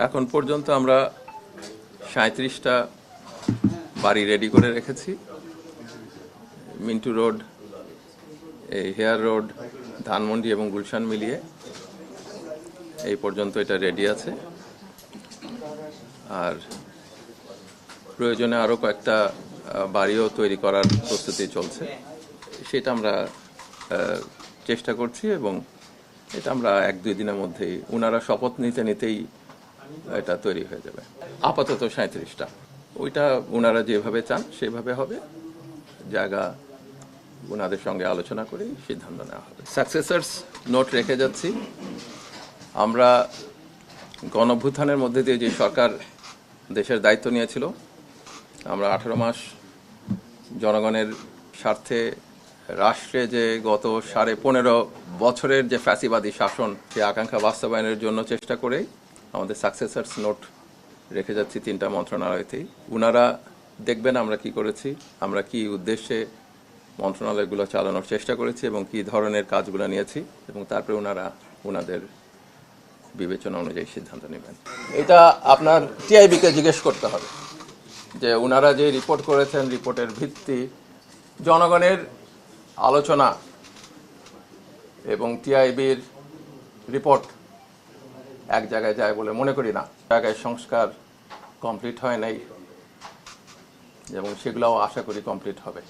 এখন পর্যন্ত আমরা 37টা বাড়ি রেডি করে রেখেছি। মিন্টু রোড, এই হেয়ার রোড, ধানমন্ডি এবং গুলশান মিলিয়ে এই পর্যন্ত এটা রেডি আছে। আর প্রয়োজনে আরও কয়েকটা বাড়িও তৈরি করার প্রস্তুতি চলছে। সেটা আমরা চেষ্টা করছি এবং এটা আমরা 1-2 দিনের মধ্যেই ওনারা শপথ নিতে নিতেই এটা তৈরি হয়ে যাবে। আপাতত 37টা, ওইটা ওনারা যেভাবে চান সেভাবে হবে। জায়গা ওনাদের সঙ্গে আলোচনা করেই সিদ্ধান্ত নেওয়া হবে। সাকসেসর্স নোট রেখে যাচ্ছি। আমরা গণঅভ্যুত্থানের মধ্যে দিয়ে যে সরকার দেশের দায়িত্ব নিয়েছিল, আমরা 18 মাস জনগণের স্বার্থে রাষ্ট্রে যে গত 15.5 বছরের যে ফ্যাসিবাদী শাসন, সে আকাঙ্ক্ষা বাস্তবায়নের জন্য চেষ্টা করেই আমাদের সাকসেসর্স নোট রেখে যাচ্ছি 3টা মন্ত্রণালয়তেই। ওনারা দেখবেন আমরা কি করেছি, আমরা কি উদ্দেশ্যে মন্ত্রণালয়গুলো চালানোর চেষ্টা করেছি এবং কি ধরনের কাজগুলো নিয়েছি, এবং তারপরে ওনারা ওনাদের বিবেচনা অনুযায়ী সিদ্ধান্ত নেবেন। এটা আপনার টিআইবিকে জিজ্ঞেস করতে হবে যে ওনারা যে রিপোর্ট করেছেন, রিপোর্টের ভিত্তি জনগণের আলোচনা এবং টিআইবির রিপোর্ট এক জায়গায় যায় বলে মনে করি না। জায়গায় সংস্কার কমপ্লিট হয় নাই এবং সেগুলোও আশা করি কমপ্লিট হবে।